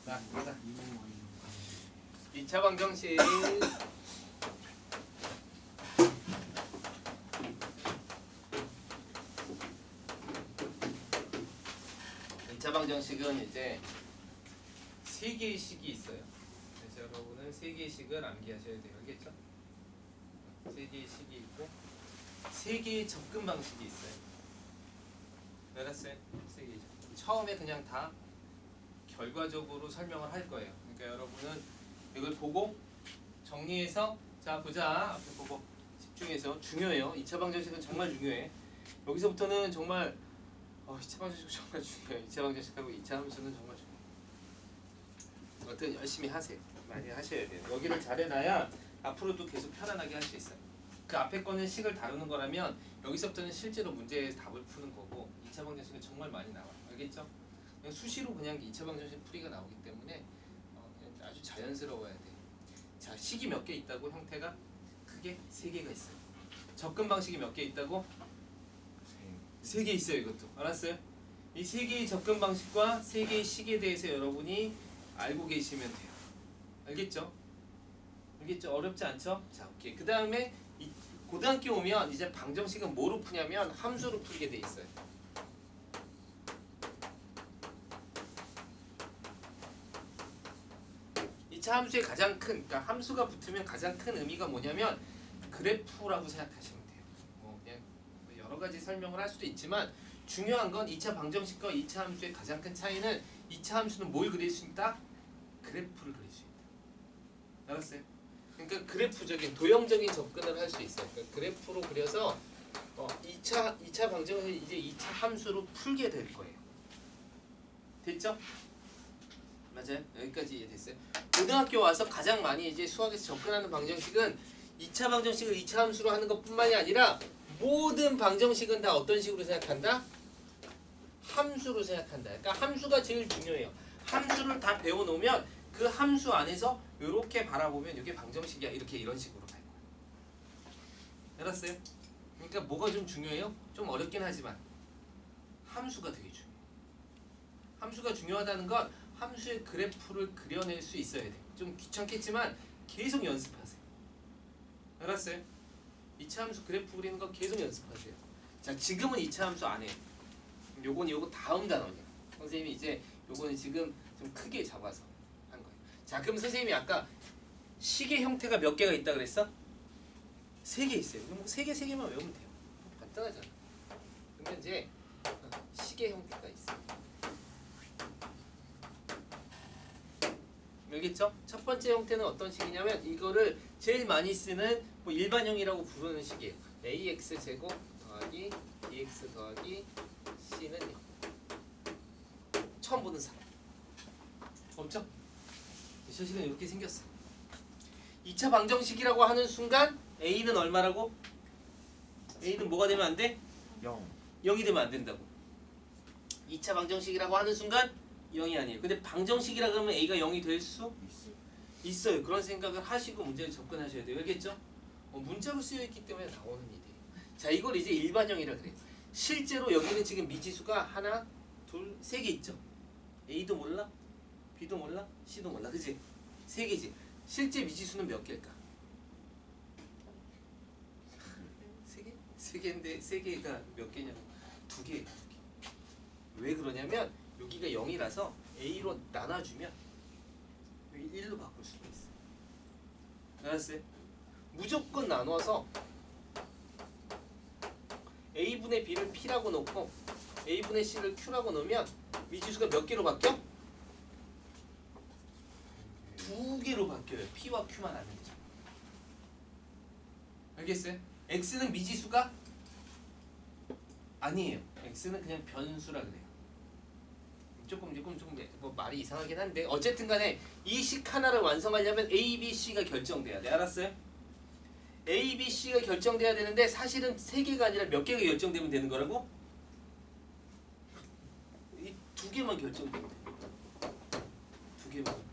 자, 가자. 2차 방정식. 2차 방정식은 이제 3개의 식이 있어요. 그래서 여러분은 3개의 식을 암기하셔야 돼요. 알겠죠? 3개의 식이 있고 3개의 접근 방식이 있어요. 알았어요? 3개. 처음에 그냥 다 결과적으로 설명을 할 거예요. 그러니까 여러분은 이걸 보고 정리해서 자 보자. 앞에 보고 집중해서 중요해요. 2차 방정식은 정말 중요해. 여기서부터는 정말 2차 방정식 정말 중요해요. 2차 방정식하고 2차 함수는 정말 중요해요. 어떤 열심히 하세요. 많이 하셔야 돼요. 여기를 잘해놔야 앞으로도 계속 편안하게 할 수 있어요. 그 앞에 거는 식을 다루는 거라면 여기서부터는 실제로 문제의 답을 푸는 거고 2차 방정식은 정말 많이 나와요. 알겠죠? 그냥 수시로 그냥 2차 방정식 풀이가 나오기 때문에 그냥 아주 자연스러워야 돼요. 자, 식이 몇 개 있다고? 형태가 크게 3개가 있어요. 접근 방식이 몇 개 있다고? 3개 있어요. 이것도 알았어요? 이 3개의 접근 방식과 3개의 식에 대해서 여러분이 알고 계시면 돼요. 알겠죠? 알겠죠? 어렵지 않죠? 자, 오케이. 그 다음에 고등학교 오면 이제 방정식은 뭐로 푸냐면 함수로 풀게 돼 있어요. 이 차 함수의 가장 큰, 그러니까 함수가 붙으면 가장 큰 의미가 뭐냐면 그래프라고 생각하시면 돼요. 그냥 여러 가지 설명을 할 수도 있지만 중요한 건 2차 방정식과 2차 함수의 가장 큰 차이는 2차 함수는 뭘 그릴 수 있다? 그래프를 그릴 수 있다. 알았어요? 그러니까 그래프적인 도형적인 접근을 할 수 있어요. 그러니까 그래프로 그려서 2차 방정식을 이제 2차 함수로 풀게 될 거예요. 됐죠? 맞아요? 여기까지 이해됐어요? 고등학교 와서 가장 많이 이제 수학에서 접근하는 방정식은 2차 방정식을 2차 함수로 하는 것뿐만이 아니라 모든 방정식은 다 어떤 식으로 생각한다? 함수로 생각한다. 그러니까 함수가 제일 중요해요. 함수를 다 배워놓으면 그 함수 안에서 이렇게 바라보면 이게 방정식이야. 이렇게 이런 식으로 갈 거야. 알았어요? 그러니까 뭐가 좀 중요해요? 좀 어렵긴 하지만 함수가 되게 중요해요. 함수가 중요하다는 건 함수의 그래프를 그려낼 수 있어야 돼. 좀 귀찮겠지만 계속 연습하세요. 알았어요? 2차 함수 그래프 그리는 거 계속 연습하세요. 자, 지금은 2차 함수 안 해요. 요거 다음 단원이야. 선생님이 이제 요거는 지금 좀 크게 잡아서 한 거예요. 자, 그럼 선생님이 아까 식의 형태가 몇 개가 있다 그랬어? 3개 있어요. 그럼 3개만 외우면 돼요. 간단하잖아. 그러면 이제 식의 형태가 있어요. 알겠죠? 첫 번째 형태는 어떤 식이냐면 이거를 제일 많이 쓰는 뭐 일반형이라고 부르는 식이에요. ax 제곱 더하기 bx 더하기 c는 0. 처음 보는 사람 없죠? 미션식은 이렇게 생겼어. 2차 방정식이라고 하는 순간 a는 얼마라고? a는 뭐가 되면 안 돼? 0. 0이 되면 안 된다고. 2차 방정식이라고 하는 순간 0이 아니에요. 근데 방정식이라 그러면 a가 0이 될 수 있어요. 그런 생각을 하시고 문제를 접근하셔야 돼요. 알겠죠? 문자로 쓰여있기 때문에 나오는 일이에요. 자, 이걸 이제 일반형이라 그래요. 실제로 여기는 지금 미지수가 하나, 둘, 3개 있죠? a도 몰라? b도 몰라? c도 몰라. 그치? 3개지. 실제 미지수는 몇 개일까? 3개? 3개인데 3개가 몇 개냐고. 2개예요. 2개. 왜 그러냐면 여기가 0이라서 a로 나눠주면 여기 1로 바꿀 수가 있어요. 알았어요? 무조건 나눠서 a분의 b를 p라고 놓고 a분의 c를 q라고 놓으면 미지수가 몇 개로 바뀌어? 2개로 바뀌어요. p와 q만 알면 되죠. 알겠어요? x는 미지수가 아니에요. x는 그냥 변수라 그래요. 조금 뭐 말이 이상하긴 한데 어쨌든 간에 이 식 하나를 완성하려면 A, B, C가 결정돼야 돼. 알았어요? A, B, C가 결정돼야 되는데 사실은 3개가 아니라 몇 개가 결정되면 되는 거라고? 이 2개만 결정되면 돼. 2개만.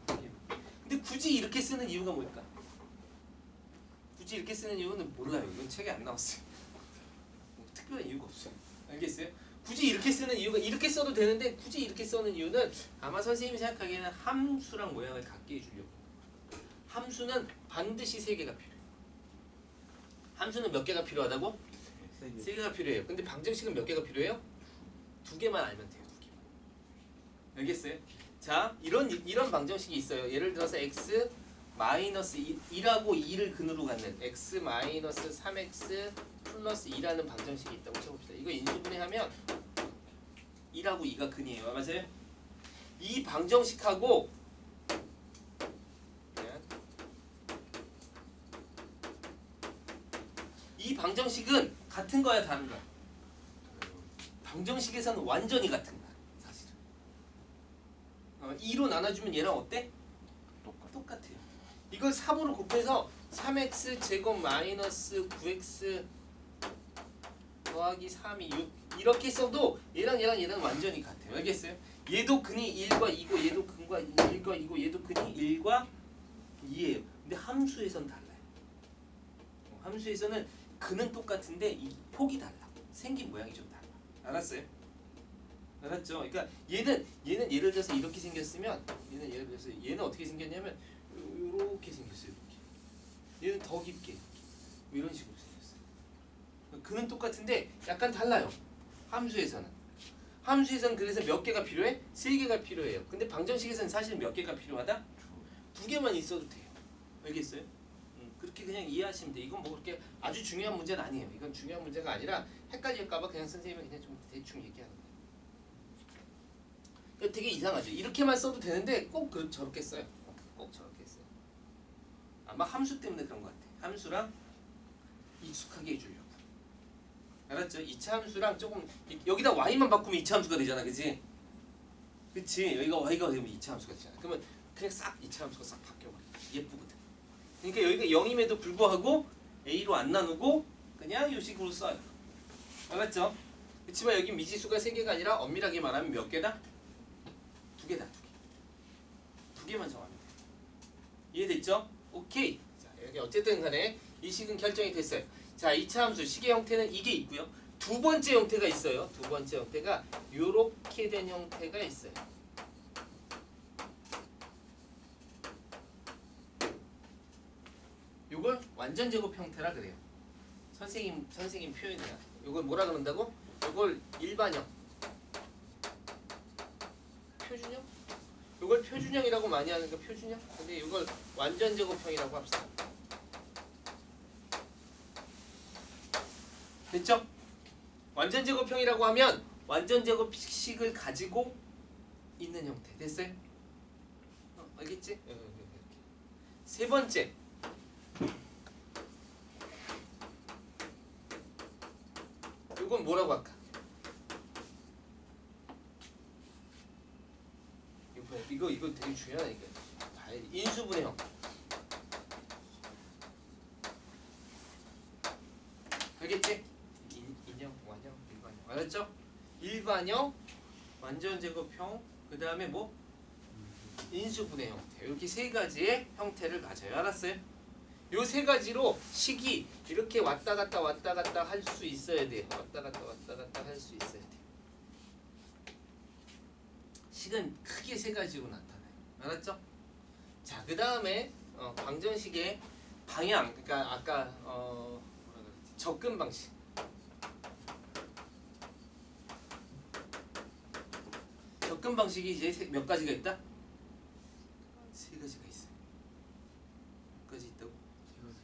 근데 굳이 이렇게 쓰는 이유가 뭘까? 굳이 이렇게 쓰는 이유는 몰라요. 이건 책에 안 나왔어요. 뭐 특별한 이유가 없어요. 알겠어요? 굳이 이렇게 쓰는 이유가 이렇게 써도 되는데 굳이 이렇게 쓰는 이유는 아마 선생님이 생각하기에는 함수랑 모양을 같게 해주려고. 함수는 반드시 3개가 필요해요. 함수는 몇 개가 필요하다고? 3개가 필요해요. 근데 방정식은 몇 개가 필요해요? 2개만 알면 돼요. 2개만. 알겠어요? 자, 이런 방정식이 있어요. 예를 들어서 x 마이너스 2라고 2를 근으로 갖는 x 마이너스 3x 플러스 2라는 방정식이 있다고 쳐봅시다. 이거 인수분해하면 2라고 2가 근이에요. 맞아요? 이 방정식하고 이 방정식은 같은 거야 다른 거야? 방정식에서는 완전히 같은 거야 사실은. 2로 나눠주면 얘랑 어때? 똑같아요. 이걸 3으로 곱해서 3x 제곱 마이너스 9x 더하기 3이 6 이렇게 써도 얘랑 완전히 같아요. 알겠어요? 얘도 근이 1과 2고 얘도 근과 1과 2고 얘도 근이 1과 2예요. 근데 함수에선 달라요. 함수에서는 근은 똑같은데 이 폭이 달라. 생긴 모양이 좀 달라. 알았어요? 알았죠? 그러니까 얘는 예를 들어서 이렇게 생겼으면 얘는 어떻게 생겼냐면 이렇게 생겼어요. 이렇게. 얘는 더 깊게 이런 식으로 생겼어요. 근은 똑같은데 약간 달라요. 함수에서는 그래서 몇 개가 필요해? 3개가 필요해요. 근데 방정식에서는 사실 몇 개가 필요하다? 2개만 있어도 돼요. 알겠어요? 그렇게 그냥 이해하시면 돼. 이건 뭐 그렇게 아주 중요한 문제는 아니에요. 이건 중요한 문제가 아니라 헷갈릴까봐 그냥 선생님은 그냥 좀 대충 얘기하는 거예요. 되게 이상하죠. 이렇게만 써도 되는데 꼭 저렇게 써요. 꼭 저렇게 써요. 아마 함수 때문에 그런 것 같아. 함수랑 익숙하게 해주려고. 알았죠? 2차 함수랑 조금 여기다 y만 바꾸면 2차 함수가 되잖아, 그치? 그치? 여기가 y가 되면 2차 함수가 되잖아. 그러면 그냥 싹 2차 함수가 싹 바뀌어버려. 예쁘거든. 그러니까 여기가 0임에도 불구하고 a로 안 나누고 그냥 이 식으로 써요. 알았죠? 그렇지만 여기 미지수가 3개가 아니라 엄밀하게 말하면 몇 개다? 2개다. 2개만 정하면 돼. 이해됐죠? 오케이. 자, 여기 어쨌든 간에 이 식은 결정이 됐어요. 자, 2차 함수 식의 형태는 이게 있고요. 두 번째 형태가 있어요. 두 번째 형태가 요렇게 된 형태가 있어요. 요걸 완전 제곱 형태라 그래요. 선생님 표현이야. 요걸 뭐라 그런다고? 요걸 일반형, 표준형? 요걸 표준형이라고 많이 하는 거 표준형? 근데 요걸 완전 제곱형이라고 합시다. 됐죠? 완전 제곱형이라고 하면 완전 제곱식을 가지고 있는 형태. 됐어요? 알겠지? 세 번째. 이건 뭐라고 할까? 이거 되게 중요하니까. 인수분해형. 알겠지? 인형, 완형, 일반형. 알았죠? 일반형, 완전 제곱형, 그 다음에 뭐? 인수분해 형태. 이렇게 세 가지의 형태를 가져요. 알았어요? 요 세 가지로 식이 이렇게 왔다 갔다 할 수 있어야 돼요. 왔다 갔다 할 수 있어야 돼요. 식은 크게 세 가지로 나타나요. 알았죠? 자, 그 다음에 방정식의 방향, 그러니까 아까 접근 방식. 접근 방식이 이제 몇 가지가 있다? 세 가지가 있어요. 몇 가지 있다고?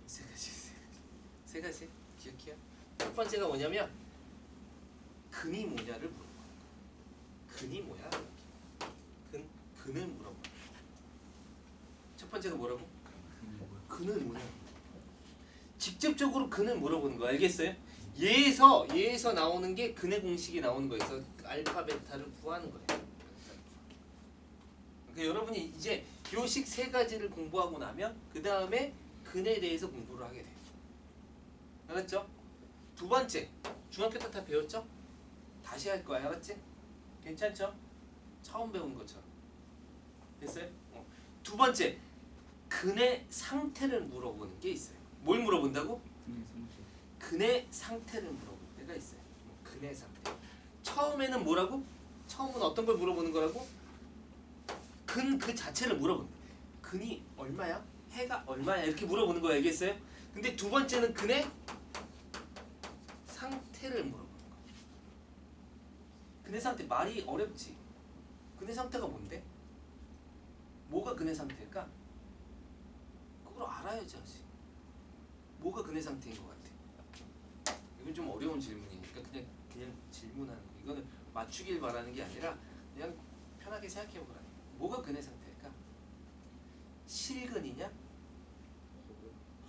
세 가지. 기억해요? 첫 번째가 뭐냐면 근이 뭐냐를 물어보는 거야. 근이 뭐야? 근을 물어봐. 첫 번째가 뭐라고? 근은 뭐냐? 직접적으로 근을 물어보는 거 알겠어요? 얘에서 나오는 게 근의 공식이 나오는 거예요. 그래서 알파 베타를 구하는 거예요. 그러니까 여러분이 이제 요식 세 가지를 공부하고 나면 그 다음에 근에 대해서 공부를 하게 돼요. 알았죠? 두 번째, 중학교 때 다 배웠죠? 다시 할 거야. 알았지? 괜찮죠? 처음 배운 것처럼. 됐어요? 두 번째, 근의 상태를 물어보는 게 있어요. 뭘 물어본다고? 근의 상태를 물어볼 때가 있어요. 근의 상태. 처음에는 뭐라고? 처음은 어떤 걸 물어보는 거라고? 근 그 자체를 물어보는 거야. 근이 얼마야? 해가 얼마야? 이렇게 물어보는 거 알겠어요? 근데 두 번째는 근의 상태를 물어보는 거야. 근의 상태 말이 어렵지. 근의 상태가 뭔데? 뭐가 근의 상태일까? 그걸 알아야지 하지. 뭐가 근의 상태인 것 같아? 이건 좀 어려운 질문이니까 그냥 질문하는 거. 이거는 맞추길 바라는 게 아니라 그냥 편하게 생각해 보라. 뭐가 근의 상태일까? 실근이냐?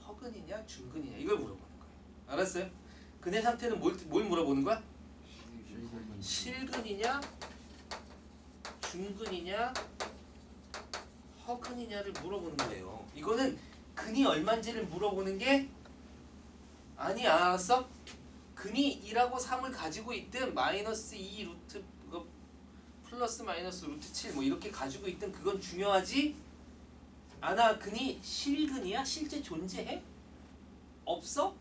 허근이냐? 중근이냐? 이걸 물어보는 거예요. 알았어요? 근의 상태는 뭘 물어보는 거야? 실근이냐? 중근이냐? 허근이냐를 물어보는 거예요. 이거는 근이 얼마인지를 물어보는 게 아니야. 알았어? 근이 2하고 3을 가지고 있든 마이너스 2 루트 플러스 마이너스 루트 7 뭐 이렇게 가지고 있든 그건 중요하지 않아. 근이 실근이야? 실제 존재해? 없어?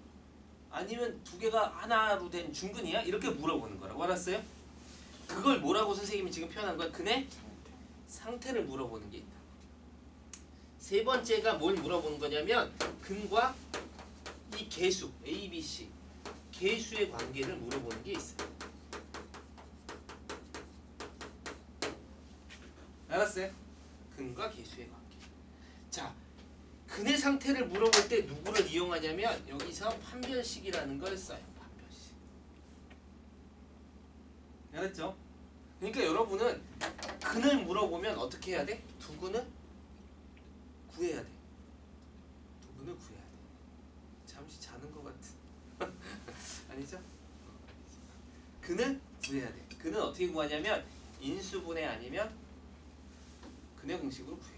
아니면 두 개가 하나로 된 중근이야? 이렇게 물어보는 거라고. 알았어요? 그걸 뭐라고 선생님이 지금 표현한 거야? 근의 상태를 물어보는 게 있다. 세 번째가 뭘 물어보는 거냐면 근과 이 개수 A, B, C 개수의 관계를 물어보는 게 있어요. 알았어요? 근과 개수의 관계. 자, 근의 상태를 물어볼 때 누구를 이용하냐면 여기서 판별식이라는 걸 써요. 판별식. 알았죠? 그러니까 여러분은 근을 물어보면 어떻게 해야 돼? 두 근을 구해야 돼. 두 근을 구해야 돼. 잠시 자는 것 같은. 아니죠? 근을 구해야 돼. 근은 어떻게 구하냐면 인수분해 아니면 근의 공식으로 구해.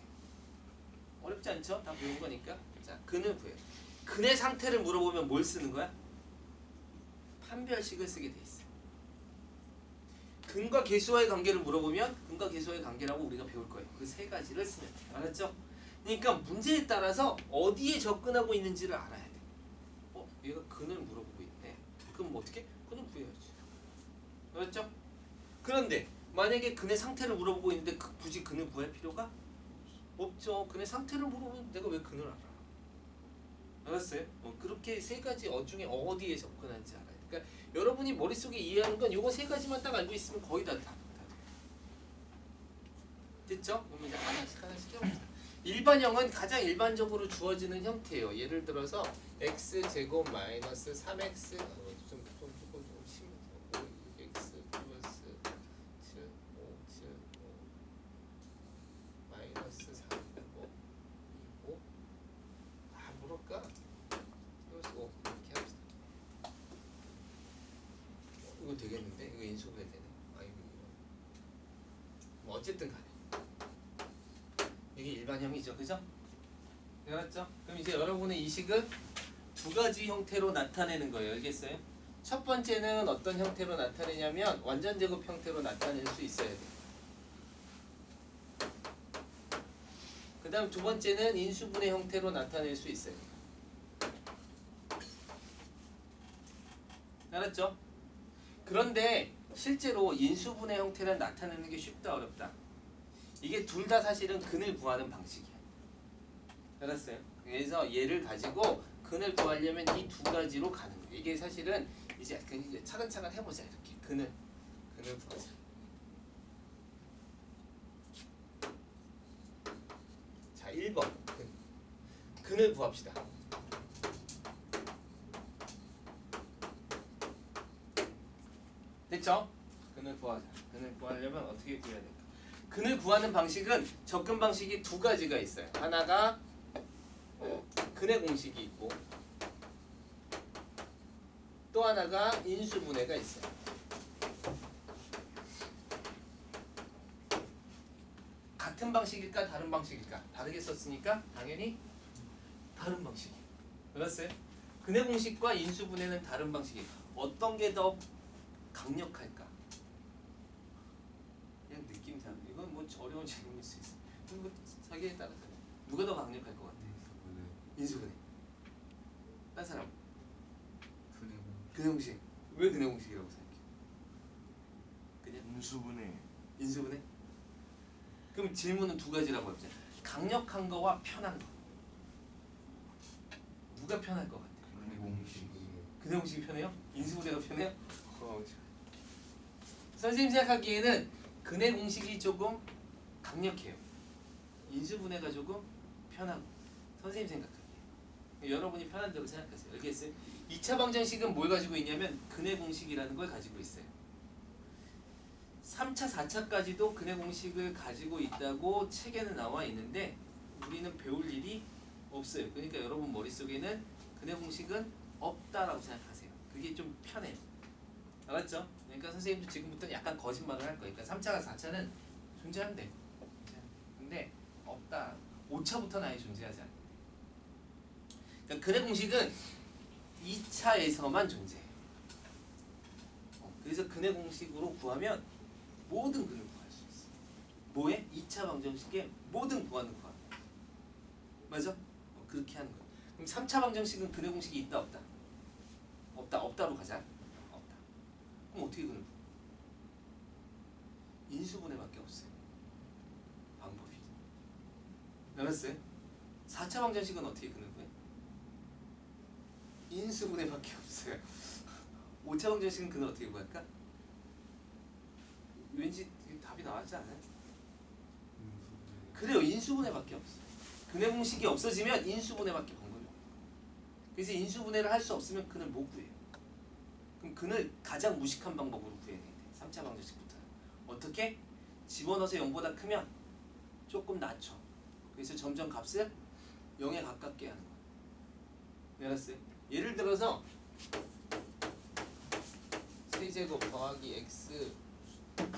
어렵지 않죠? 다 배운 거니까. 자, 근을 구해. 근의 상태를 물어보면 뭘 쓰는 거야? 판별식을 쓰게 돼 있어. 근과 개수와의 관계를 물어보면 근과 개수와의 관계라고 우리가 배울 거예요. 그 세 가지를 쓰면 돼. 알았죠? 그러니까 문제에 따라서 어디에 접근하고 있는지를 알아야 돼. 얘가 근을 물어보고 있네. 그럼 뭐 어떻게? 근을 구해야지. 알았죠? 그런데 만약에 근의 상태를 물어보고 있는데 굳이 근을 구할 필요가 없죠. 근의 상태를 물어보면 내가 왜 근을 알아? 알았어요? 그렇게 세 가지 중에 어디에 접근하는지 알아야 돼. 그러니까 여러분이 머릿속에 이해하는 건 요거 세 가지만 딱 알고 있으면 거의 다 돼. 됐죠? 그러면 이제 하나씩 해봅시다. 일반형은 가장 일반적으로 주어지는 형태예요. 예를 들어서 x제곱 마이너스 3x x 플러스 7, 5, 7, 5 마이너스 3, 5 뭐랄까? 플러스 5 이렇게 합시다. 이거 되겠는데? 이거 인수분해 되네. 이거 뭐 어쨌든 간에 이게 일반형이죠, 그죠? 알았죠? 그럼 이제 여러분의 이 식은 두 가지 형태로 나타내는 거예요. 알겠어요? 첫 번째는 어떤 형태로 나타내냐면 완전 제곱 형태로 나타낼 수 있어야 돼. 그 다음 두 번째는 인수분해 형태로 나타낼 수 있어요. 알았죠? 그런데 실제로 인수분해 형태를 나타내는 게 쉽다 어렵다? 이게 둘 다 사실은 근을 구하는 방식이야. 알았어요? 그래서 얘를 가지고 근을 구하려면 이 두 가지로 가는 거예요. 이게 사실은 이제 차근차근 해보자. 이렇게 근을 구하자. 자, 1번 근을 구합시다. 됐죠? 근을 구하자. 근을 구하려면 어떻게 구해야 될까? 근을 구하는 방식은 접근 방식이 두 가지가 있어요. 하나가 근의 공식이 있고 또 하나가 인수분해가 있어요. 같은 방식일까 다른 방식일까? 다르게 썼으니까 당연히 다른 방식이에요. 알았어요? 근의 공식과 인수분해는 다른 방식이에요. 어떤 게 더 강력할까? 그냥 느낌상 이건 뭐 어려운 질문일 수 있어. 뭐 자기에 따라서 누가 더 강력할 것 같아? 인수분해. 딴 사람? 근의 공식. 왜 근의 공식이라고 생각해? 인수분해. 그럼 질문은 두 가지라고 했죠. 강력한 거와 편한 거. 누가 편할 것 같아요? 근해 공식이 편해요? 인수분해가 편해요? 선생님 생각하기에는 근해 공식이 조금 강력해요. 인수분해가 조금 편하고. 선생님 생각하기에. 여러분이 편한 대로 생각하세요. 알겠어요? 2차 방정식은 뭘 가지고 있냐면 근해 공식이라는 걸 가지고 있어요. 3차, 4차까지도 근해 공식을 가지고 있다고 책에는 나와 있는데 우리는 배울 일이 없어요. 그러니까 여러분 머릿속에는 근해 공식은 없다라고 생각하세요. 그게 좀 편해요. 알았죠? 그러니까 선생님도 지금부터 약간 거짓말을 할 거니까 3차가 4차는 존재한대. 근데 없다. 5차부터는 아예 존재하지 않는데. 그러니까 근해 공식은 2차에서만 존재해. 그래서 근해 공식으로 구하면 모든 근을 구할 수 있어. 뭐에? 2차 방정식의 모든 구하는 구하. 맞아? 그렇게 하는 거야. 그럼 3차 방정식은 근해 공식이 있다 없다? 없다. 없다로 가자. 없다. 그럼 어떻게 근을 구해? 인수분해밖에 없어요. 방법이. 알았어요? 4차 방정식은 어떻게 근을 구해? 인수분해밖에 없어요. 5차 방정식은 근을 어떻게 구할까? 왠지 답이 나왔지 않아요? 그래요. 인수분해밖에 없어. 근해 공식이 없어지면 인수분해밖에 방법이 없어. 그래서 인수분해를 할 수 없으면 근을 못 구해요. 그럼 근을 가장 무식한 방법으로 구해야 돼. 3차 방정식부터는. 어떻게? 집어넣어서 0보다 크면 조금 낮춰. 그래서 점점 값을 0에 가깝게 하는 거야. 알았어요? 예를 들어서 세제곱 더하기 x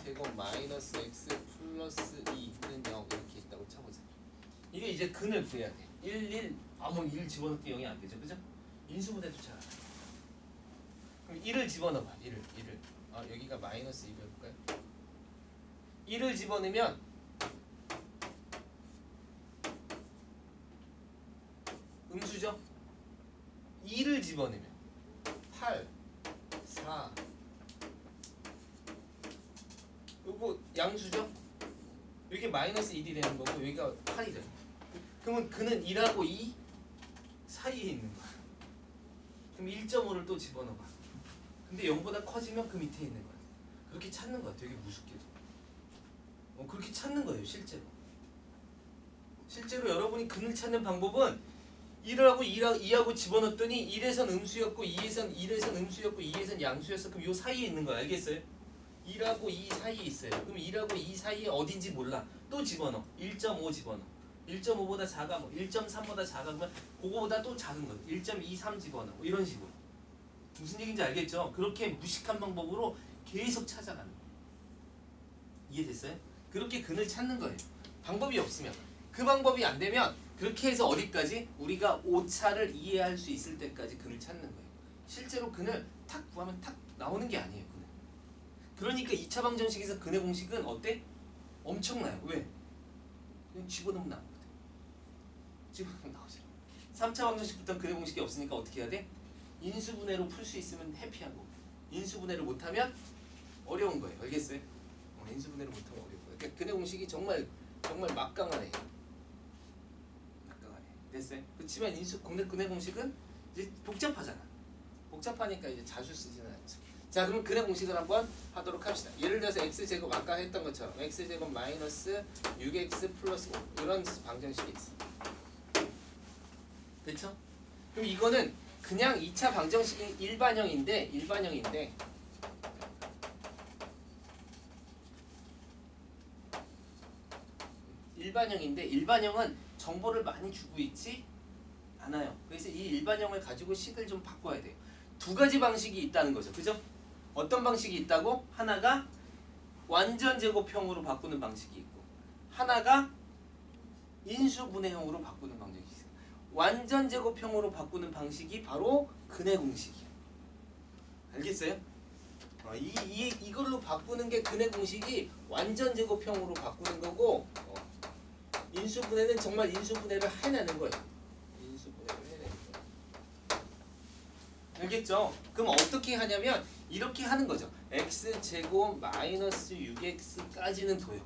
제곱 마이너스 x 플러스 2는 0 이렇게 있다고 쳐보자. 이게 이제 근을 구해야 돼. 1 뭐 1 집어넣기 0이 안 되죠, 그죠? 인수분해도 잘 안 돼. 그럼 1을 집어넣어봐. 1을. 여기가 마이너스 2 해볼까요? 1을 집어넣으면 음수죠? 2를 집어넣으면 8, 4 요거 양수죠? 여기 마이너스 1이 되는 거고 여기가 8이잖아. 그러면 그는 1하고 2 사이에 있는 거야. 그럼 1.5를 또 집어넣어봐. 근데 0보다 커지면 그 밑에 있는 거야. 그렇게 찾는 거야. 되게 무섭게도. 그렇게 찾는 거예요. 실제로. 실제로 여러분이 근을 찾는 방법은 1하고 2하고 집어넣었더니 1에선 음수였고 2에선 음수였고 2에선 양수였어. 그럼 요 사이에 있는 거야. 알겠어요? 1하고 2 사이에 있어요. 그럼 1하고 2 사이에 어딘지 몰라. 또 집어넣어. 1.5 집어넣어. 1.5보다 작아. 뭐 1.3보다 작아. 그러면 그거보다 또 작은 거. 1.23 집어넣어. 뭐 이런 식으로. 무슨 얘기인지 알겠죠? 그렇게 무식한 방법으로 계속 찾아가는 거예요. 이해됐어요? 그렇게 근을 찾는 거예요. 방법이 없으면. 그 방법이 안 되면 그렇게 해서 어디까지? 우리가 5차를 이해할 수 있을 때까지 근을 찾는 거예요. 실제로 근을 탁 구하면 탁 나오는 게 아니에요. 근을. 그러니까 2차 방정식에서 근의 공식은 어때? 엄청나요. 왜? 그냥 집어넣으면 나오거든. 집어넣으면 나오죠. 3차 방정식부터는 근의 공식이 없으니까 어떻게 해야 돼? 인수분해로 풀 수 있으면 해피하고 인수분해를 못하면 어려운 거예요. 알겠어요? 인수분해를 못하면 어려운 거예요. 그러니까 근의 공식이 정말 막강하네. 막강하네. 됐어요? 그렇지만 근의 공식은 이제 복잡하잖아. 복잡하니까 이제 자주 쓰지는 않죠. 자, 그럼 근의 공식을 한번 하도록 합시다. 예를 들어서 x제곱 아까 했던 것처럼 x제곱 마이너스 6x 플러스 5 이런 방정식이 있어. 그렇죠? 그럼 이거는 그냥 2차 방정식이 일반형인데 일반형은 정보를 많이 주고 있지 않아요. 그래서 이 일반형을 가지고 식을 좀 바꿔야 돼요. 두 가지 방식이 있다는 거죠. 그죠? 어떤 방식이 있다고? 하나가 완전 제곱형으로 바꾸는 방식이 있고 하나가 인수분해형으로 바꾸는 방식이 있어요. 완전 제곱형으로 바꾸는 방식이 바로 근의 공식이에요. 알겠어요? 이걸로 바꾸는 게 근의 공식이 완전 제곱형으로 바꾸는 거고 인수분해는 정말 인수분해를 해내는 거예요. 인수분해를 해내는 거예요. 알겠죠? 그럼 어떻게 하냐면 이렇게 하는 거죠. x제곱 마이너스 6x까지는 둬요.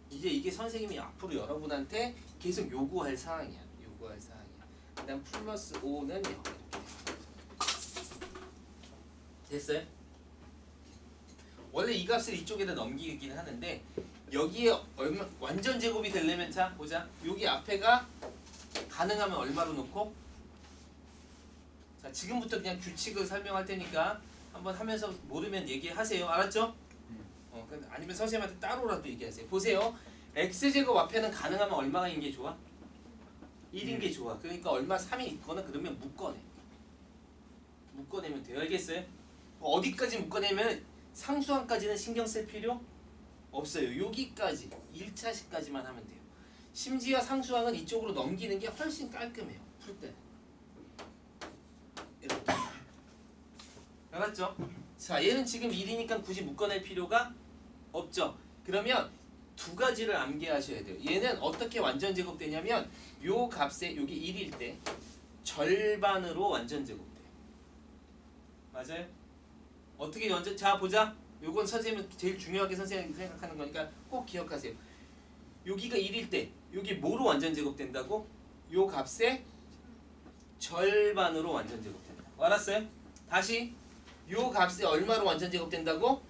이제 이게 선생님이 앞으로 여러분한테 계속 요구할 사항이야. 그다음 플러스 5는 0 이렇게 됐어요? 원래 이 값을 이쪽에다 넘기긴 하는데 여기에 얼마 완전 제곱이 되려면 자 보자. 여기 앞에가 가능하면 얼마로 놓고 자 지금부터 그냥 규칙을 설명할 테니까 한번 하면서 모르면 얘기하세요. 알았죠? 아니면 선생님한테 따로라도 얘기하세요. 보세요. x제곱 앞에는 가능하면 얼마인 게 좋아? 1인 게 좋아. 그러니까 얼마 3이 있거나 그러면 묶어내면 돼요. 알겠어요? 어디까지 묶어내면 상수항까지는 신경 쓸 필요 없어요. 여기까지 1차식까지만 하면 돼요. 심지어 상수항은 이쪽으로 넘기는 게 훨씬 깔끔해요. 풀 때는. 이렇게. 알았죠? 자, 얘는 지금 1이니까 굳이 묶어낼 필요가 없죠. 그러면 두 가지를 암기하셔야 돼요. 얘는 어떻게 완전 제곱되냐면 요 값에 여기 1일 때 절반으로 완전 제곱돼요. 맞아요? 어떻게 완전 자 보자. 요건 선생님은 제일 중요하게 선생님이 생각하는 거니까 꼭 기억하세요. 여기가 1일 때 여기 뭐로 완전 제곱된다고? 요 값에 절반으로 완전 제곱된다. 알았어요? 다시 요 값에 얼마로 완전 제곱된다고?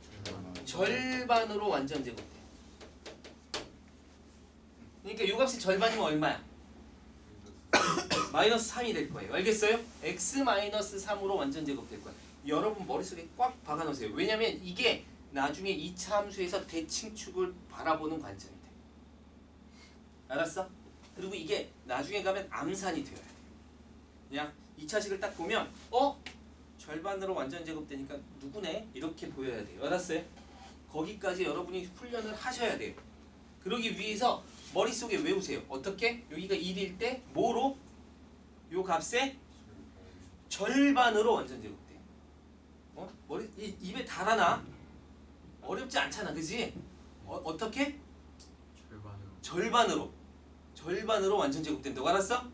절반으로 완전 제곱돼. 그러니까 요 값이 절반이면 얼마야? 마이너스 3이 될 거예요. 알겠어요? x 마이너스 3으로 완전 제곱될 거야. 여러분 머릿속에 꽉 박아놓으세요. 왜냐면 이게 나중에 2차 함수에서 대칭축을 바라보는 관점이 돼. 알았어? 그리고 이게 나중에 가면 암산이 되어야 돼. 그냥 2차식을 딱 보면 절반으로 완전 제곱되니까 누구네? 이렇게 보여야 돼요. 알았어요? 거기까지 여러분이 훈련을 하셔야 돼요. 그러기 위해서 머릿속에 외우세요. 어떻게? 여기가 1일 때 뭐로? 요 값에 절반으로 완전 제곱돼요. 머리 입에 달아나? 어렵지 않잖아, 그지? 어떻게? 절반으로 완전 제곱된다고. 알았어?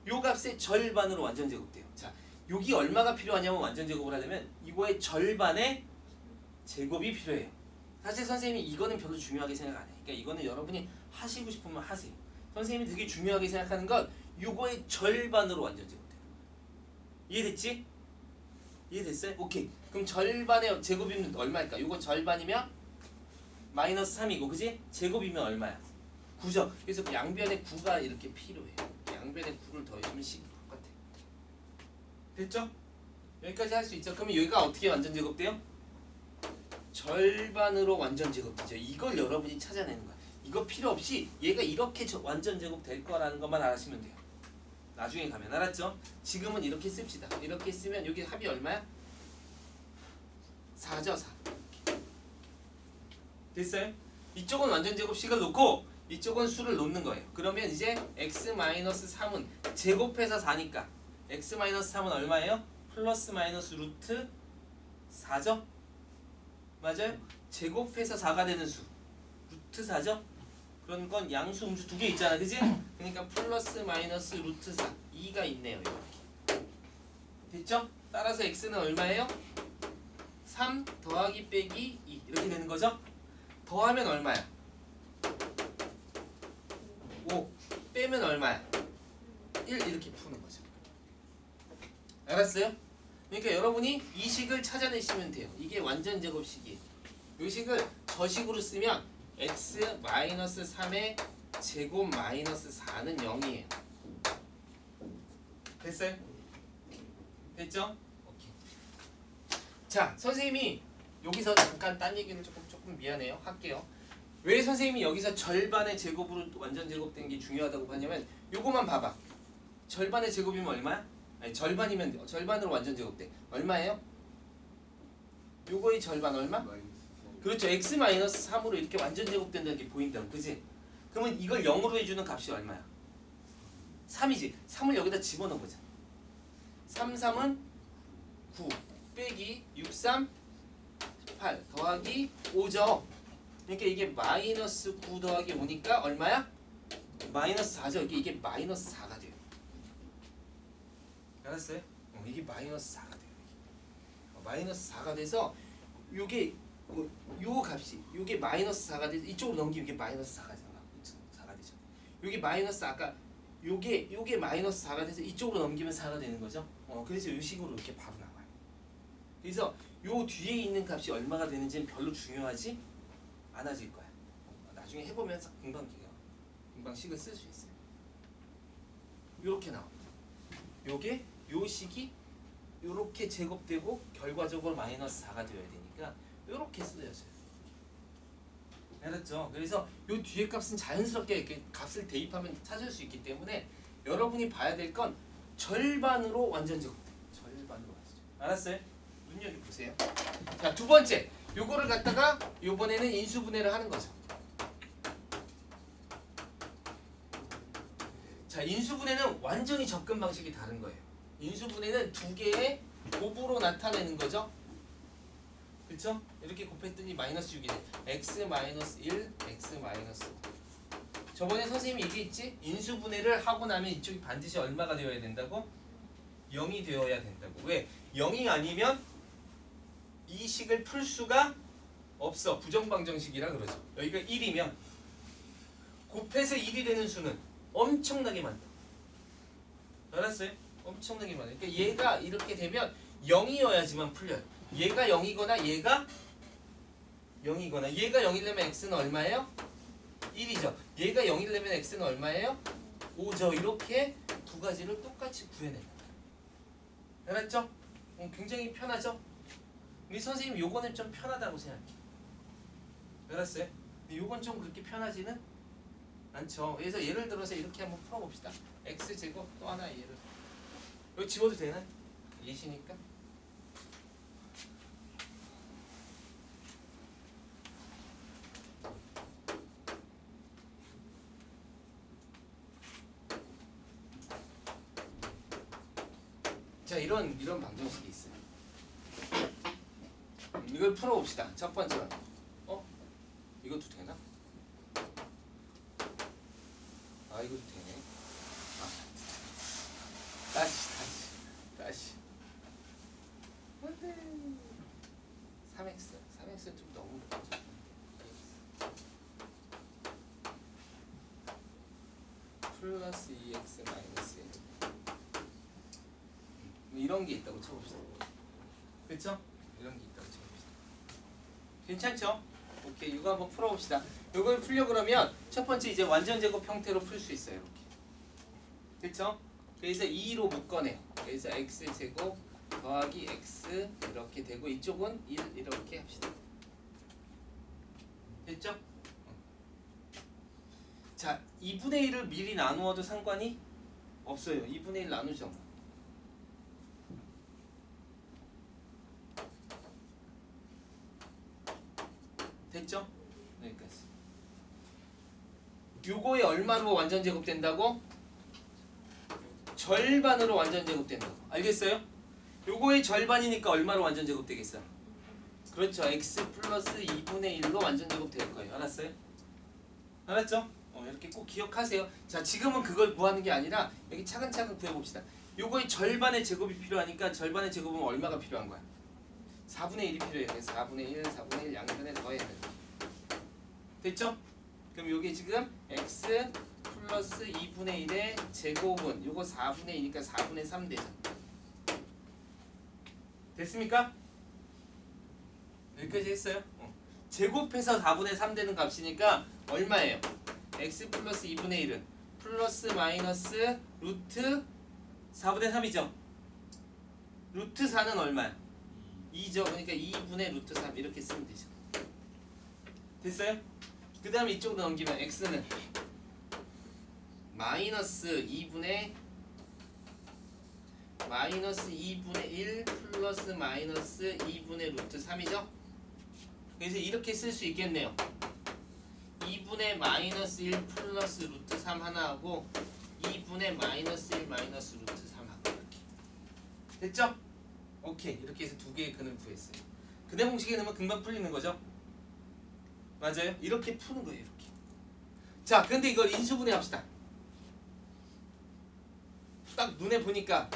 요 값의 절반으로 완전 제곱돼요. 자, 여기 얼마가 필요하냐면 완전 제곱을 하려면 이거의 절반의 제곱이 필요해요. 사실 선생님이 이거는 별로 중요하게 생각 안 해. 그러니까 이거는 여러분이 하시고 싶으면 하세요. 선생님이 되게 중요하게 생각하는 건 이거의 절반으로 완전 제곱돼요. 이해됐지? 이해됐어요? 오케이. 그럼 절반의 제곱이면 얼마일까? 이거 절반이면 마이너스 3이고, 그지? 제곱이면 얼마야? 9죠. 그래서 양변에 9가 이렇게 필요해요. 양변에 9를 더해주면 식이 똑같아. 됐죠? 여기까지 할 수 있죠? 그러면 여기가 어떻게 완전 제곱돼요? 절반으로 완전 제곱되죠. 이걸 여러분이 찾아내는 거야. 이거 필요 없이 얘가 이렇게 완전 제곱 될 거라는 것만 알아시면 돼요. 나중에 가면. 알았죠? 지금은 이렇게 씁시다. 이렇게 쓰면 여기 합이 얼마야? 4죠. 4. 됐어요? 이쪽은 완전 제곱식을 놓고 이쪽은 수를 놓는 거예요. 그러면 이제 x-3은 제곱해서 4니까 x-3은 얼마예요? 플러스 마이너스 루트 4죠? 맞아요? 제곱해서 4가 되는 수 루트 4죠? 그런 건 양수 음수 두 개 있잖아, 그지? 그러니까 플러스 마이너스 루트 4 2가 있네요. 이렇게 됐죠? 따라서 x는 얼마예요? 3 더하기 빼기 2 이렇게 되는 거죠? 더하면 얼마야? 5 빼면 얼마야? 1 이렇게 푸는 거죠. 알았어요? 그러니까 여러분이 이 식을 찾아내시면 돼요. 이게 완전 제곱식이에요. 이 식을 저 식으로 쓰면 x-3의 제곱 마이너스 4는 0이에요. 됐어요? 됐죠? 오케이. 자, 선생님이 여기서 잠깐 딴 얘기는 조금 미안해요. 할게요. 왜 선생님이 여기서 절반의 제곱으로 완전 제곱된 게 중요하다고 하냐면 요거만 봐봐. 절반의 제곱이면 얼마야? 아니, 절반이면 절반으로 완전 제곱돼. 얼마예요? 요거의 절반 얼마? 그렇죠. x-3으로 이렇게 완전 제곱된다는 게 보인다. 그지? 그러면 이걸 0으로 해주는 값이 얼마야? 3이지. 3을 여기다 집어넣어보자. 3, 3은 9 빼기 6, 3, 8 더하기 5죠. 그러니까 이게 마이너스 9 더하기 5니까 얼마야? 마이너스 4죠. 이게 마이너스 4가 돼요. 알았어요? 이게 마이너스 4가 돼요. 마이너스 4가 돼서 요게 요 값이 요게 마이너스 4가 돼서 이쪽으로 넘기면 이게 마이너스 4가 되잖아. 4가 되죠. 요게 마이너스 아까 요게 마이너스 4가 돼서 이쪽으로 넘기면 4가 되는 거죠. 그래서 요 식으로 이렇게 바로 나와요. 그래서 요 뒤에 있는 값이 얼마가 되는지는 별로 중요하지 않아질 거야. 나중에 해보면 금방식을 쓸 수 있어요. 요렇게 나옵니다. 요게 요 식이 요렇게 제곱되고 결과적으로 마이너스 4가 되어야 되니까 요렇게 쓰여져요. 알았죠? 그래서 요 뒤에 값은 자연스럽게 이렇게 값을 대입하면 찾을 수 있기 때문에 여러분이 봐야 될 건 절반으로 완전 제곱돼. 절반으로 완전 제곱. 알았어요? 눈여겨보세요. 자, 두 번째. 요거를 갖다가 요번에는 인수분해를 하는 거죠. 자, 인수분해는 완전히 접근 방식이 다른 거예요. 인수분해는 두 개의 곱으로 나타내는 거죠. 그쵸? 이렇게 곱했더니 마이너스 6이 돼. x 마이너스 1, x 마이너스 5. 저번에 선생님이 얘기했지? 인수분해를 하고 나면 이쪽이 반드시 얼마가 되어야 된다고? 0이 되어야 된다고. 왜? 0이 아니면 이 식을 풀 수가 없어. 부정방정식이라 그러죠. 여기가 1이면 곱해서 1이 되는 수는 엄청나게 많다. 알았어요? 엄청나게 많아요. 그러니까 얘가 이렇게 되면 0이어야지만 풀려요. 얘가 0이거나 얘가 0이거나 얘가 0이려면 x는 얼마예요? 1이죠. 얘가 0이려면 x는 얼마예요? 5죠. 이렇게 두 가지를 똑같이 구해낸다. 알았죠? 굉장히 편하죠? 우리 선생님 요거는 좀 편하다고 생각해. 알았어요? 근데 요건 좀 그렇게 편하지는 않죠. 그래서 예를 들어서 이렇게 한번 풀어봅시다. x제곱 또 하나 예를. 이거 지워도 되나? 예시니까. 자, 이런 방정식이 있어요. 이걸 풀어봅시다. 첫 번째로. 이것도 되나? 이것도 되네. 다시. 안돼. 3x 좀 너무 높죠. 플러스 2x 마이너스 1. 이런 게 있다고 쳐봅시다. 그렇죠? 이런 게 있다고 쳐봅시다. 괜찮죠? 오케이, 이거 한번 풀어봅시다. 이걸 풀려 그러면 첫 번째 이제 완전 제곱 형태로 풀 수 있어요. 이렇게. 그렇죠? 그래서 2로 묶어내. 그래서 x 제곱 더하기 x 이렇게 되고 이쪽은 1 이렇게 합시다. 됐죠? 자, 2분의 1을 미리 나누어도 상관이 없어요. 2분의 1 나누죠. 됐죠? 여기까지. 요거에 얼마로 완전 제곱된다고? 절반으로 완전 제곱된다고. 알겠어요? 요거의 절반이니까 얼마로 완전 제곱되겠어? 그렇죠. x 플러스 2분의 1로 완전 제곱될 거예요. 알았어요? 알았죠? 이렇게 꼭 기억하세요. 자, 지금은 그걸 구하는 게 아니라 여기 차근차근 구해봅시다. 요거의 절반의 제곱이 필요하니까 절반의 제곱은 얼마가 필요한 거야? 4분의 1이 필요해요. 그래서 4분의 1 양변에 더해야 돼. 됐죠? 그럼 요게 지금 x 플러스 2분의 1의 제곱은 요거 4분의 2니까 4분의 3 되죠. 됐습니까? 여기까지 했어요? 제곱해서 4분의 3 되는 값이니까 얼마예요? x 플러스 2분의 1은 플러스 마이너스 루트 4분의 3이죠. 루트 4는 얼마야? 2죠. 그러니까 2분의 루트 3 이렇게 쓰면 되죠. 됐어요? 그 다음에 이쪽으로 넘기면 x는 마이너스 2분의 1 플러스 마이너스 2분의 루트 3이죠. 그래서 이렇게 쓸 수 있겠네요. 2분의 마이너스 1 플러스 루트 3 하나 하고 2분의 마이너스 1 마이너스 루트 3 하고 이렇게. 됐죠? 오케이. 이렇게 해서 두 개의 근을 구했어요. 근해 공식에 넣으면 금방 풀리는 거죠? 맞아요? 이렇게 푸는 거예요. 이렇게. 자, 근데 이걸 인수분해 합시다. 딱 눈에 보니까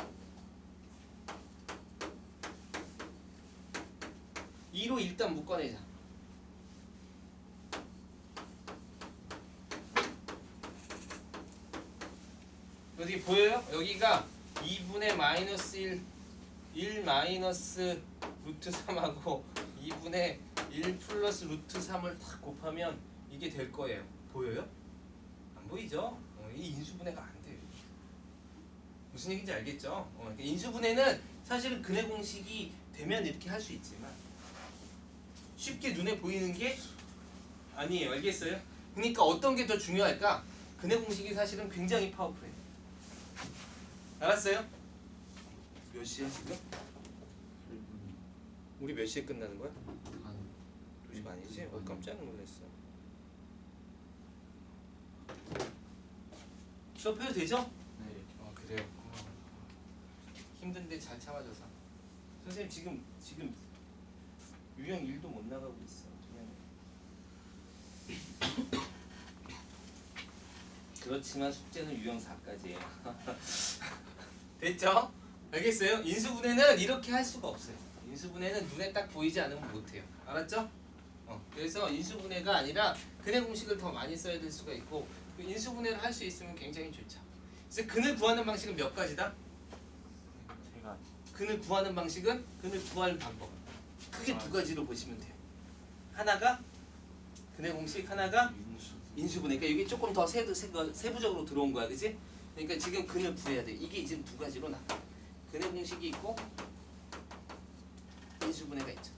2로 일단 묶어내자. 어디 보여요? 여기가 2분의 마이너스 1 마이너스 루트 3하고 2분의 1 플러스 루트 3을 다 곱하면 이게 될 거예요. 보여요? 안 보이죠? 이 인수분해가 안 돼요. 무슨 얘기인지 알겠죠? 그러니까 인수분해는 사실은 근해 공식이 되면 이렇게 할 수 있지만 쉽게 눈에 보이는 게 아니에요. 알겠어요? 그러니까 어떤 게 더 중요할까? 근해 공식이 사실은 굉장히 파워풀해요. 알았어요? 몇 시야 지금? 우리 몇 시에 끝나는 거야? 2시 반이지? 깜짝 놀랐어. 수업해도 되죠? 네. 그래요. 힘든데 잘 참아줘서. 선생님 지금 유형 1도 못 나가고 있어. 미안해. 그렇지만 숙제는 유형 4까지예요. 됐죠? 알겠어요? 인수분해는 이렇게 할 수가 없어요. 인수분해는 눈에 딱 보이지 않으면 못해요. 알았죠? 그래서 인수분해가 아니라 근해 공식을 더 많이 써야 될 수가 있고 그 인수분해를 할 수 있으면 굉장히 좋죠. 그래서 근을 구하는 방식은 몇 가지다? 제가 근을 구하는 방식은 근을 구하는 방법. 크게 두 가지로 보시면 돼요. 하나가 근해 공식, 하나가 인수분해. 그러니까 이게 조금 더 세부적으로 들어온 거야, 그지? 그러니까 지금 근을 구해야 돼. 이게 지금 두 가지로 나와. 근해 공식이 있고 인수분해가 있죠.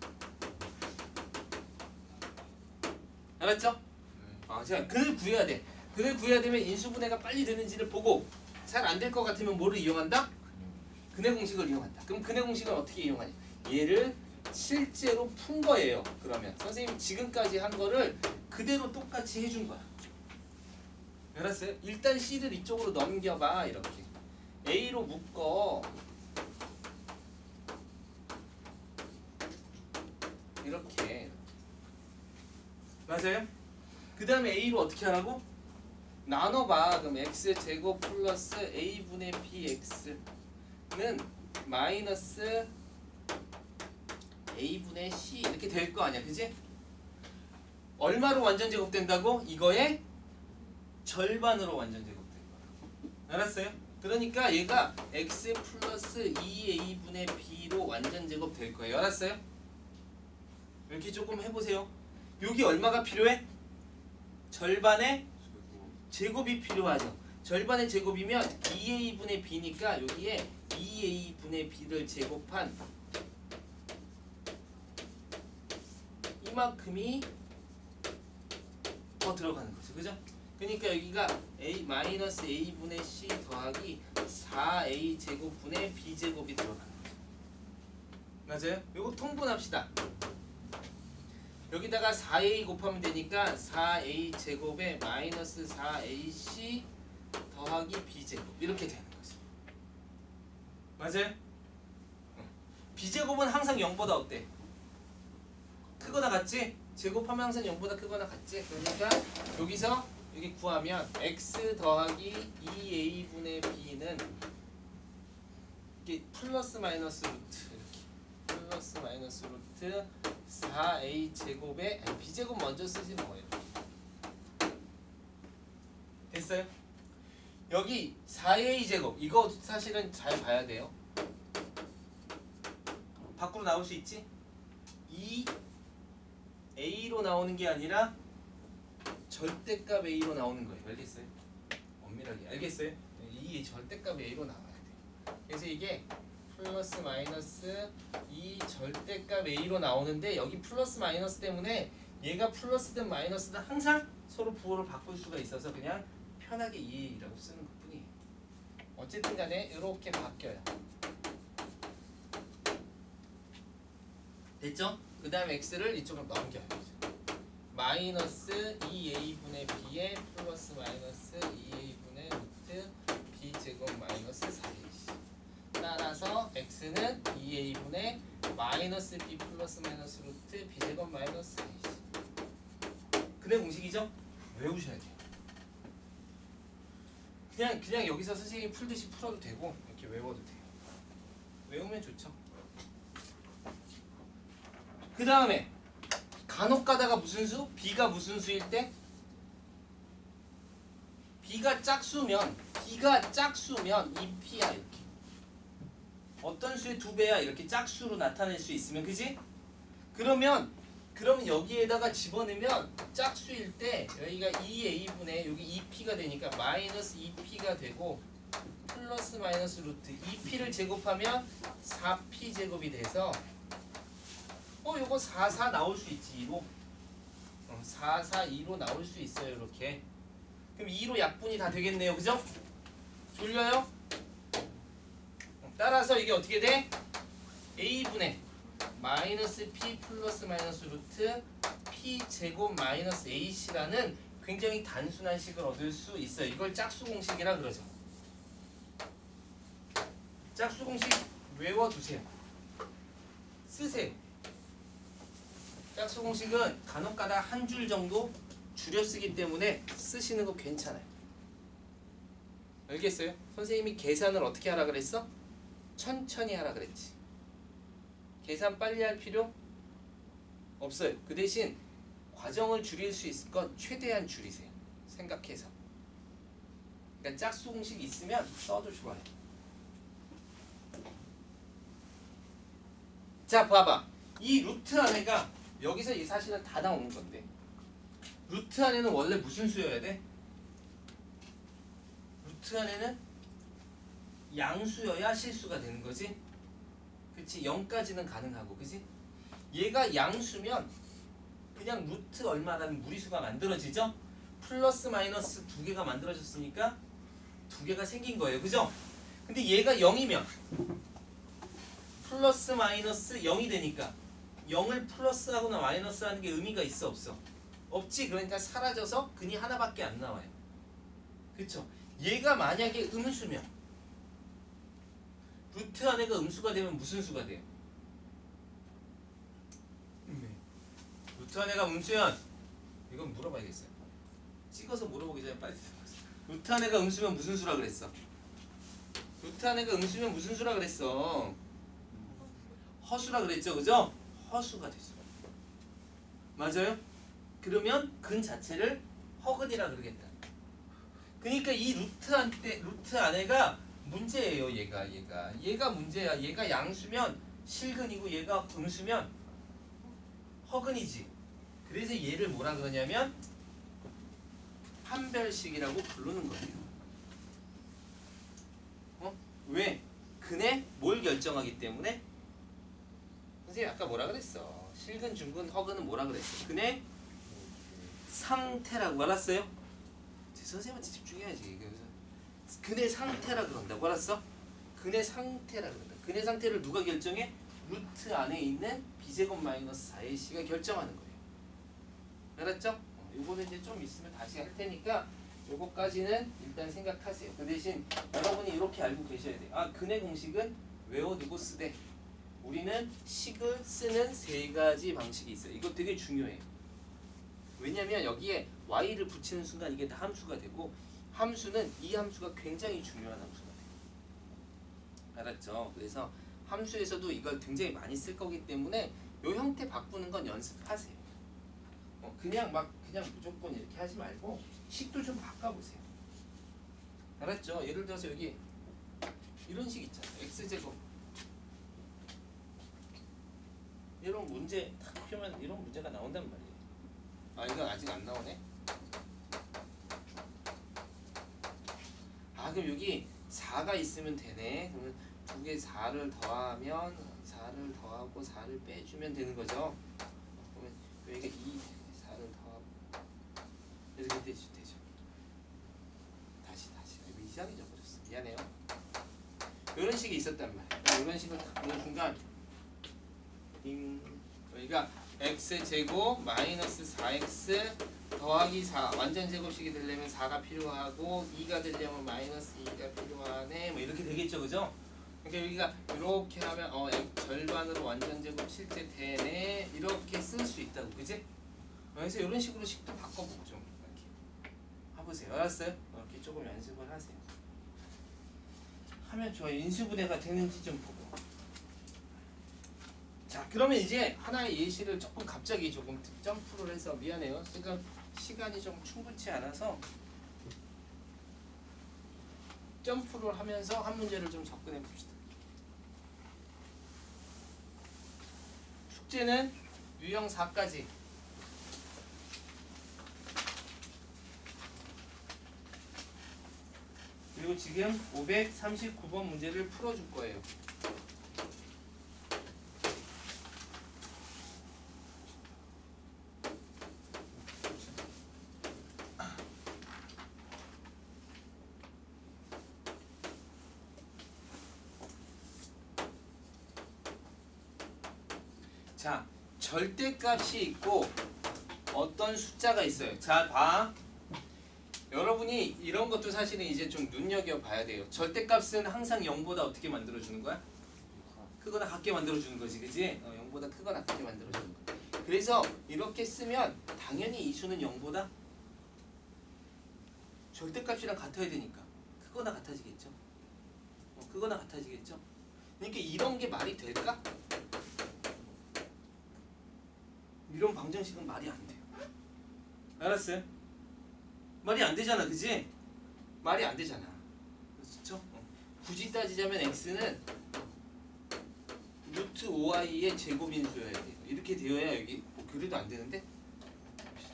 알았죠? 자, 근을 구해야 돼. 근을 구해야 되면 인수분해가 빨리 되는지를 보고 잘 안 될 것 같으면 뭐를 이용한다? 근해 공식을 이용한다. 그럼 근해 공식은 어떻게 이용하냐? 얘를 실제로 푼 거예요. 그러면 선생님이 지금까지 한 거를 그대로 똑같이 해준 거야. 알았어요? 일단 C를 이쪽으로 넘겨봐. 이렇게 A로 묶어. 이렇게 맞아요? 그 다음에 A로 어떻게 하라고? 나눠봐. 그럼 X제곱 플러스 A분의 BX는 마이너스 A분의 C 이렇게 될 거 아니야. 그지? 얼마로 완전 제곱된다고? 이거의 절반으로 완전 제곱된 거야. 알았어요? 그러니까 얘가 X 플러스 2A분의 B로 완전 제곱될 거예요. 알았어요? 이렇게 조금 해보세요. 여기 얼마가 필요해? 절반의 제곱이 필요하죠. 절반의 제곱이면 2A분의 B니까 여기에 2A분의 B를 제곱한 이만큼이 더 들어가는 거죠. 그죠? 그러니까 여기가 A-A분의 C 더하기 4A 제곱분의 B 제곱이 들어가는 거죠. 맞아요? 요거 통분합시다. 여기다가 4A 곱하면 되니까 4A 제곱에 마이너스 4AC 더하기 B 제곱 이렇게 되는 거죠. 맞아요? B 제곱은 항상 0보다 어때? 크거나 같지? 제곱하면 항상 0보다 크거나 같지? 그러니까 여기서 여기 구하면 x 더하기 2a분의 b는 이게 플러스 마이너스 루트 이렇게 플러스 마이너스 루트 4a 제곱에 b 제곱 먼저 쓰지 뭐예요? 됐어요? 여기 4a 제곱 이거 사실은 잘 봐야 돼요. 밖으로 나올 수 있지? 2a로 나오는 게 아니라 절대값 a로 나오는 거예요. 알겠어요? 엄밀하게 알겠어요? 이 절대값 a로 나와야 돼. 그래서 이게 플러스 마이너스 이 절대값 a로 나오는데 여기 플러스 마이너스 때문에 얘가 플러스든 마이너스든 항상 서로 부호를 바꿀 수가 있어서 그냥 편하게 2a라고 쓰는 것뿐이에요. 어쨌든 간에 이렇게 바뀌어요. 됐죠? 그 다음에 x를 이쪽으로 넘겨요. 마이너스 2a분의 b에 플러스 마이너스 2a분의 루트 b제곱 마이너스 4ac 따라서 x는 2a분의 마이너스 b 플러스 마이너스 루트 b제곱 마이너스 4ac 근해 공식이죠? 외우셔야 돼요. 그냥 여기서 선생님이 풀듯이 풀어도 되고 이렇게 외워도 돼요. 외우면 좋죠. 그 다음에 간혹 가다가 무슨 수? b가 무슨 수일 때? b가 짝수면 2p야 이렇게. 어떤 수의 2배야 이렇게 짝수로 나타낼 수 있으면 그지? 그러면 여기에다가 집어넣으면 짝수일 때 여기가 2a분의 여기 2p가 되니까 마이너스 2p가 되고 플러스 마이너스 루트 2p를 제곱하면 4p 제곱이 돼서 요거 4, 4 나올 수 있지 2로 4, 4, 2로 나올 수 있어요 이렇게. 그럼 2로 약분이 다 되겠네요 그죠? 졸려요? 따라서 이게 어떻게 돼? a분의 마이너스 p 플러스 마이너스 루트 p 제곱 마이너스 ac라는 굉장히 단순한 식을 얻을 수 있어요. 이걸 짝수 공식이라 그러죠. 짝수 공식 외워두세요. 쓰세요. 짝수 공식은 간혹가다 한 줄 정도 줄여 쓰기 때문에 쓰시는 거 괜찮아요. 알겠어요? 선생님이 계산을 어떻게 하라 그랬어? 천천히 하라 그랬지. 계산 빨리 할 필요 없어요. 그 대신 과정을 줄일 수 있을 건 최대한 줄이세요. 생각해서. 그러니까 짝수 공식이 있으면 써도 좋아요. 자, 봐봐. 이 루트 안에가 여기서 이 사실은 다 나오는 건데 루트 안에는 원래 무슨 수여야 돼? 루트 안에는 양수여야 실수가 되는 거지? 그치? 0까지는 가능하고 그치? 얘가 양수면 그냥 루트 얼마라는 무리수가 만들어지죠? 플러스 마이너스 두 개가 만들어졌으니까 두 개가 생긴 거예요 그죠? 근데 얘가 0이면 플러스 마이너스 0이 되니까 0을 플러스하거나 마이너스하는 게 의미가 있어 없어? 없지. 그러니까 사라져서 근이 하나밖에 안 나와요. 그쵸? 얘가 만약에 음수면 루트 안에가 음수가 되면 무슨 수가 돼요? 루트 안에가 음수면 이건 물어봐야겠어요. 찍어서 물어보기 전에 빨리 들어봤어. 루트 안에가 음수면 무슨 수라 그랬어? 루트 안에가 음수면 무슨 수라 그랬어? 허수라 그랬죠, 그죠? 허수가 됐어. 맞아요? 그러면 근 자체를 허근이라 그러겠다. 그러니까 이 루트 안에가 문제예요. 얘가 문제야. 얘가 양수면 실근이고 얘가 음수면 허근이지. 그래서 얘를 뭐라 그러냐면 판별식이라고 부르는 거예요. 왜? 근에 뭘 결정하기 때문에? 선생님 아까 뭐라 그랬어? 실근, 중근, 허근은 뭐라 그랬어? 근의 상태라고 알았어요? 제 선생님한테 집중해야지. 그래서 근의 상태라 그런다고 알았어? 근의 상태라 그런다. 근의 상태를 누가 결정해? 루트 안에 있는 b제곱 마이너스 4ac가 결정하는 거예요. 알았죠? 요거는 이제 좀 있으면 다시 할 테니까 요거까지는 일단 생각하세요. 그 대신 여러분이 이렇게 알고 계셔야 돼요. 근의 공식은 외워두고 쓰되 우리는 식을 쓰는 세 가지 방식이 있어요. 이거 되게 중요해요. 왜냐면 여기에 y를 붙이는 순간 이게 다 함수가 되고 함수는 이 함수가 굉장히 중요한 함수가 돼요. 알았죠? 그래서 함수에서도 이걸 굉장히 많이 쓸 거기 때문에 요 형태 바꾸는 건 연습하세요. 그냥 무조건 이렇게 하지 말고 식도 좀 바꿔보세요. 알았죠? 예를 들어서 여기 이런 식 있잖아요. x제곱 이런 문제 탁 펴면 이런 문제가 나온단 말이에요. 이건 아직 안 나오네. 그럼 여기 4가 있으면 되네. 그러면 두 개 4를 더하면 4를 더하고 4를 빼주면 되는 거죠. 그러면 여기가 2 4를 더하고 이렇게 되죠. 다시 이거 이상해져 버렸어. 미안해요. 이런 식이 있었단 말이에요. 이런 식을 딱 보는 순간 여기가 x제곱 마이너스 4x 더하기 4 완전 제곱식이 되려면 4가 필요하고 2가 되려면 마이너스 2가 필요하네 뭐 이렇게 되겠죠 그죠? 그러니까 여기가 이렇게 하면 절반으로 완전 제곱 실제 되네 이렇게 쓸 수 있다고 그지? 그래서 이런 식으로 식도 바꿔보고 좀 이렇게 해보세요. 알았어요? 이렇게 조금 연습을 하세요. 하면 좋아요. 인수분해가 되는지 좀 보고. 자, 자, 그러면 이제 하나의 예시를 조금 갑자기 조금 점프를 해서 미안해요. 지금 시간이 좀 충분치 않아서 점프를 하면서 한 문제를 좀 접근해 봅시다. 숙제는 유형 4까지. 그리고 지금 539번 문제를 풀어줄 거예요. 자, 절대값이 있고 어떤 숫자가 있어요. 자, 봐. 여러분이 이런 것도 사실은 이제 좀 눈여겨봐야 돼요. 절대값은 항상 0보다 어떻게 만들어주는 거야? 크거나 같게 만들어주는 거지, 그지? 0보다 크거나 같게 만들어주는 거. 그래서 이렇게 쓰면 당연히 이 수는 0보다 절대값이랑 같아야 되니까 크거나 같아지겠죠? 크거나 같아지겠죠? 그러니까 이런 게 말이 될까? 이런 방정식은 말이 안 돼요. 알았어요? 말이 안 되잖아, 그지? 말이 안 되잖아. 그렇죠? 굳이 따지자면 x는 루트 5i의 제곱인수여야 돼요. 이렇게 되어야 여기 교류도 안 되는데?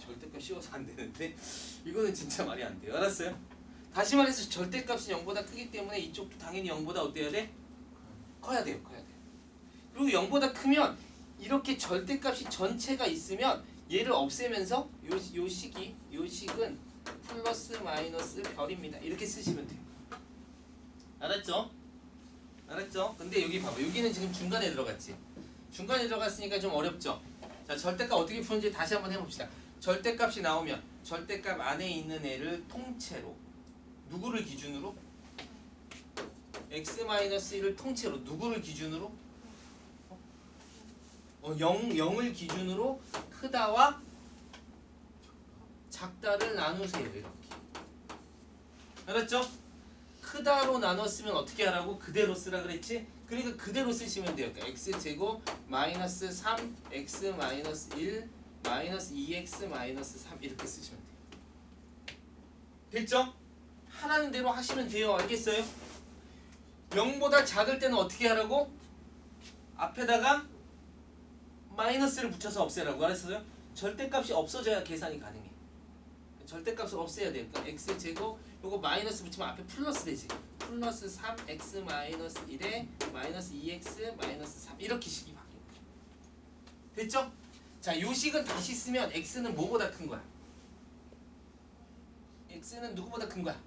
절대값 씌워서 안 되는데? 이거는 진짜 말이 안 돼요. 알았어요? 다시 말해서 절대값이 0보다 크기 때문에 이쪽도 당연히 0보다 어때야 돼? 커야 돼요. 커야 돼요. 그리고 0보다 크면 이렇게 절대값이 전체가 있으면 얘를 없애면서 요 식은 플러스 마이너스 별입니다. 이렇게 쓰시면 돼요. 알았죠? 알았죠? 근데 여기 봐봐. 여기는 지금 중간에 들어갔지. 중간에 들어갔으니까 좀 어렵죠? 자, 절대값 어떻게 푸는지 다시 한번 해봅시다. 절대값이 나오면 절대값 안에 있는 애를 통째로 누구를 기준으로? x-1을 통째로 누구를 기준으로? 0을 기준으로 크다와 작다를 나누세요. 이렇게. 알았죠? 크다로 나눴으면 어떻게 하라고? 그대로 쓰라 그랬지? 그러니까 그대로 쓰시면 돼요. 그러니까 x제곱 마이너스 3x 마이너스 1 마이너스 2x 마이너스 3 이렇게 쓰시면 돼요. 됐죠? 하라는 대로 하시면 돼요. 알겠어요? 0보다 작을 때는 어떻게 하라고? 앞에다가 마이너스를 붙여서 없애라고. 알았어요? 절대값이 없어져야 계산이 가능해. 절대값을 없애야 돼요. 그러니까 x제곱 요거 마이너스 붙이면 앞에 플러스 되지. 플러스 3x 마이너스 1에 마이너스 2x 마이너스 3 이렇게 식이 바뀌는 거죠. 됐죠? 자, 요 식은 다시 쓰면 x는 뭐보다 큰 거야? x는 누구보다 큰 거야?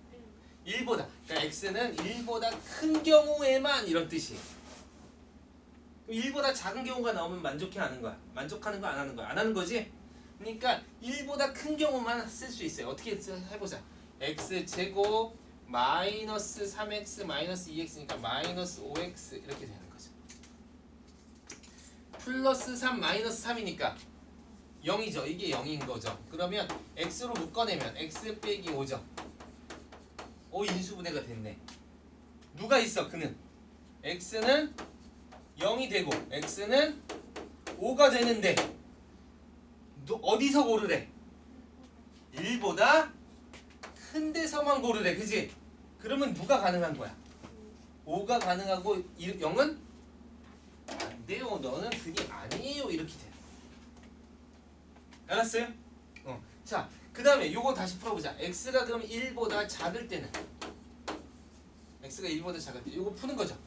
1보다. 그러니까 x는 1보다 큰 경우에만 이런 뜻이에요. 1보다 작은 경우가 나오면 만족해 하는 거야? 만족하는 거 안 하는 거야? 안 하는 거지? 그러니까 1보다 큰 경우만 쓸 수 있어요. 어떻게 해보자. x제곱 마이너스 3x 마이너스 2x니까 마이너스 5x 이렇게 되는 거죠. 플러스 3 마이너스 3이니까 0이죠. 이게 0인 거죠. 그러면 x로 묶어내면 x 빼기 5죠. 인수분해가 됐네. 누가 있어? 그는 x는 0이 되고 x는 5가 되는데 어디서 고르래? 1보다 큰 데서만 고르래. 그지? 그러면 누가 가능한 거야? 5가 가능하고 0은? 안 돼요. 너는 근이 아니에요. 이렇게 돼. 알았어요? 자, 그 다음에 요거 다시 풀어보자. x가 그럼 1보다 작을 때는 x가 1보다 작을 때 요거 푸는 거죠.